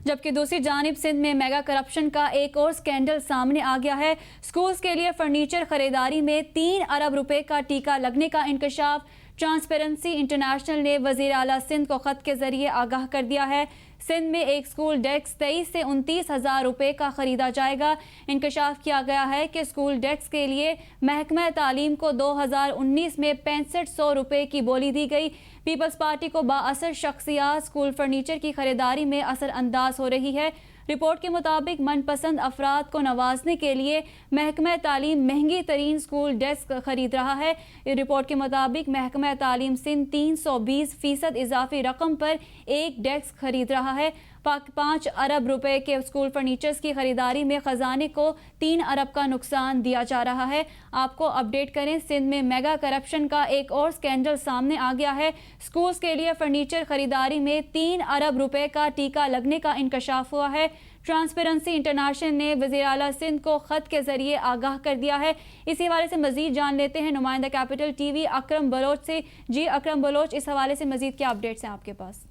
जबकि दूसरी जानिब सिंध में मेगा करप्शन का एक और स्कैंडल सामने आ गया है। स्कूल्स के लिए फर्नीचर खरीदारी में 3 अरब रुपए का टीका लगने का इंकशाफ। ट्रांसपेरेंसी इंटरनेशनल ने वज़ीर आला सिंध को ख़त के ज़रिए आगाह कर दिया है। सिंध में एक स्कूल डेस्क 23 से 29 हज़ार रुपये का ख़रीदा जाएगा। इंकशाफ किया गया है कि स्कूल डेस्क के लिए महकमा तालीम को 2019 में 6500 रुपये की बोली दी गई। पीपल्स पार्टी को बाअसर शख्सियात स्कूल फर्नीचर की खरीदारी में असर अंदाज हो रही है। रिपोर्ट के मुताबिक मनपसंद अफराद को नवाजने के लिए महकमा तालीम महंगी तरीन स्कूल डेस्क खरीद रहा है। रिपोर्ट के मुताबिक महकमा तालीम सिंध 320% इजाफी रकम पर एक डेस्क खरीद रहा है। 5 अरब रुपए के स्कूल फर्नीचर्स की खरीदारी में खजाने को 3 अरब का नुकसान दिया जा रहा है। आपको अपडेट करें, सिंध में मेगा करप्शन का एक और स्कैंडल सामने आ गया है। स्कूल्स के लिए फर्नीचर खरीदारी में 3 अरब रुपए का टीका लगने का इंकशाफ हुआ है। ट्रांसपेरेंसी इंटरनेशनल ने वज़ीर आला सिंध को ख़त के ज़रिए आगाह कर दिया है। इसी हवाले से मज़ीद जान लेते हैं नुमाइंदा कैपिटल टीवी अकरम बलोच से। जी अकरम बलोच, इस हवाले से मज़ीद क्या अपडेट्स हैं आपके पास?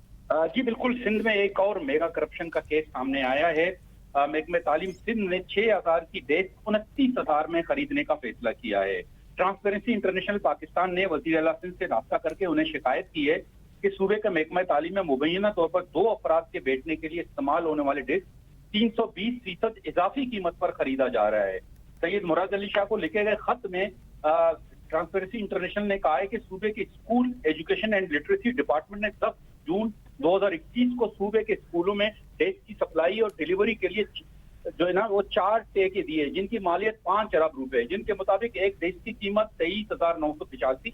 जी बिल्कुल, सिंध में एक और मेगा करप्शन का केस सामने आया है। महकमे तालीम सिंध ने 6000 की डेस्क 29,000 में खरीदने का फैसला किया है। ट्रांसपेरेंसी इंटरनेशनल पाकिस्तान ने वज़ीर आला सिंध से राब्ता करके उन्हें शिकायत की है कि सूबे के महकमा तालीम में मुबैना तौर पर 2 अफराद के बैठने के लिए इस्तेमाल होने वाले डेस्क 320% इजाफी कीमत पर खरीदा जा रहा है। सैयद मुराद अली शाह को लिखे गए खत में ट्रांसपेरेंसी इंटरनेशनल ने कहा है कि सूबे के school education and literacy department ने 10 जून 2021 को सूबे के स्कूलों में डेस्क की सप्लाई और डिलीवरी के लिए जो है ना वो 4 टेके दिए, जिनकी मालियत 5 अरब रुपए, जिनके मुताबिक एक डेस्क की कीमत 23,985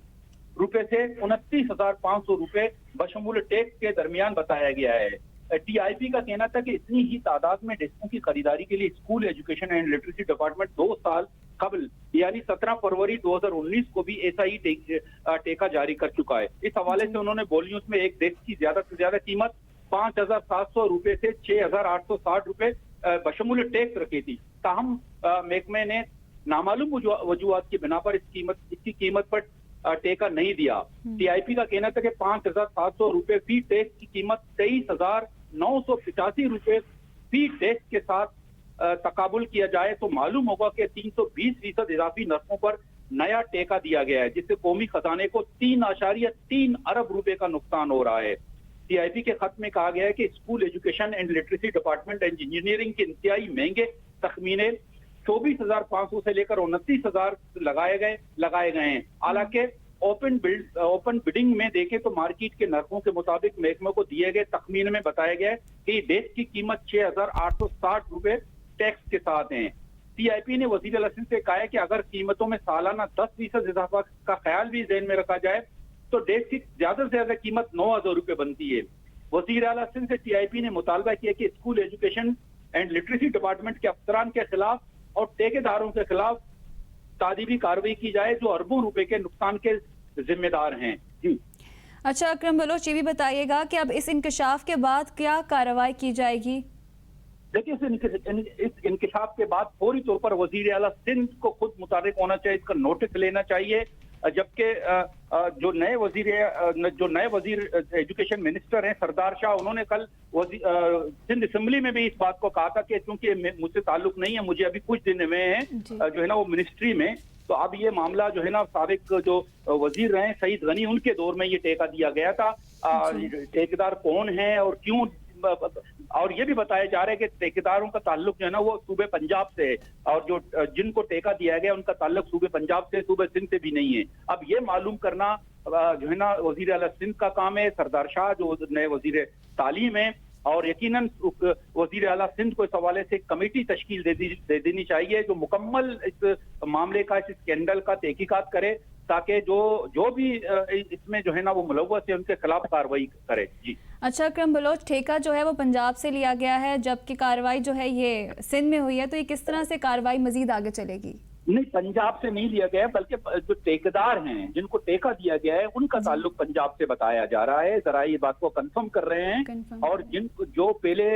रुपए से 29,500 रुपए बशमूल टेक के दरमियान बताया गया है। टीआईपी का कहना था कि इतनी ही तादाद में डेस्कों की खरीदारी के लिए school education and literacy department 2 साल कबल यानी 17 फरवरी 2019 को भी ऐसा ही टेका जारी कर चुका है। इस हवाले से उन्होंने बोलियों में एक डेस्क की ज्यादा से ज्यादा कीमत 5,700 रुपए से 6,860 रुपए बशमूल टैक्स रखी थी। ताहम महकमे ने नामालूम वजूहात की बिना पर इसकी कीमत पर टेका नहीं दिया। टीआईपी का कहना था कि 5,700 रुपए फी टैक्स की कीमत 23,985 रुपए फी टैक्स के साथ तकाबुल किया जाए तो मालूम होगा कि 320% इजाफी नरखों पर नया टेका दिया गया है, जिससे कौमी खजाने को 3.3 अरब रुपए का नुकसान हो रहा है। टीआईपी के खत में कहा गया है कि school education and literacy department engineering के इंतहाई महंगे तखमीने 24,500 से लेकर 29,000 लगाए गए हैं। हालांकि ओपन बिडिंग में देखें तो मार्केट के नरखों के मुताबिक महकमे को दिए गए तखमीने में बताया गया है कि डेस्क की कीमत 6,860 रुपए टैक्स के साथ हैं। टीआईपी ने वज़ीर आला सिंध से कहा है कि अगर कीमतों में सालाना 10% इजाफा का ख्याल भी ज़हन में रखा जाए तो डेस्क की ज्यादा से ज्यादा कीमत 9,000 रुपए बनती है। वज़ीर आला सिंध से टीआईपी ने मुतालबा किया कि school education and literacy department के अफसरान के खिलाफ और ठेकेदारों के खिलाफ तादीबी कार्रवाई की जाए जो अरबों रुपए के नुकसान के जिम्मेदार हैं। जी अच्छा अकरम बलोच, ये भी बताइएगा कि अब इस इंकशाफ के बाद क्या कार्रवाई की जाएगी? देखिए, इस इंकशाफ के बाद फौरी तौर पर वज़ीर आला सिंध को खुद मुतारिक होना चाहिए, इसका नोटिस लेना चाहिए। जबकि जो नए वजीर एजुकेशन मिनिस्टर हैं सरदार शाह, उन्होंने कल सिंध असेंबली में भी इस बात को कहा था कि क्योंकि मुझसे ताल्लुक नहीं है, मुझे अभी कुछ दिन में है जो है ना वो मिनिस्ट्री में, तो अब ये मामला जो है ना साबिक जो वजीर रहे सईद गनी उनके दौर में ये टेका दिया गया था। ठेकेदार कौन है और क्यों, और ये भी बताया जा रहा है कि ठेकेदारों का ताल्लुक जो है ना वो सूबे पंजाब से है और जो जिनको टेका दिया गया उनका ताल्लुक सूबे पंजाब से, सूबे सिंध से भी नहीं है। अब ये मालूम करना जो है ना वजीर आला सिंध का काम है। सरदार शाह जो नए वजीर तालीम है और यकीनन वजीर आला सिंध को इस हवाले से कमेटी तश्कील दे देनी चाहिए जो मुकम्मल इस मामले का, इस स्कैंडल का तहकीकात करे ताकि जो भी इसमें जो है ना वो मुलव्वस है उनके खिलाफ कार्रवाई करे। जी अच्छा अकरम बलोच, ठेका जो है वो पंजाब से लिया गया है जबकि कार्रवाई जो है ये सिंध में हुई है, तो ये किस तरह से कार्रवाई मजीद आगे चलेगी? नहीं, पंजाब से नहीं लिया गया, बल्कि जो ठेकेदार हैं जिनको टेका दिया गया है उनका ताल्लुक पंजाब से बताया जा रहा है। जरा ये बात को कंफर्म कर रहे हैं और जो पहले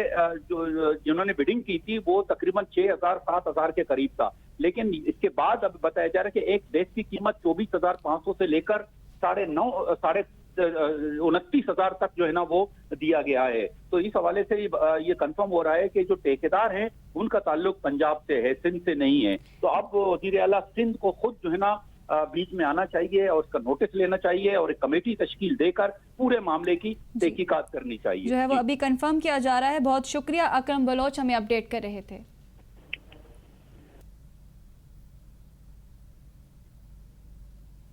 जिन्होंने बिडिंग की थी वो तकरीबन 6,000-7,000 के करीब था, लेकिन इसके बाद अब बताया जा रहा है कि एक डेस्क की कीमत 24,500 से लेकर 9.5 29,000 तक जो है ना वो दिया गया है। तो इस हवाले से ये कंफर्म हो रहा है कि जो ठेकेदार हैं उनका ताल्लुक पंजाब से है, सिंध से नहीं है। तो अब वज़ीर आला सिंध को खुद जो है ना बीच में आना चाहिए और उसका नोटिस लेना चाहिए और एक कमेटी तश्कील देकर पूरे मामले की तहकीकात करनी चाहिए। जो है वो अभी कंफर्म किया जा रहा है। बहुत शुक्रिया, अकरम बलोच हमें अपडेट कर रहे थे।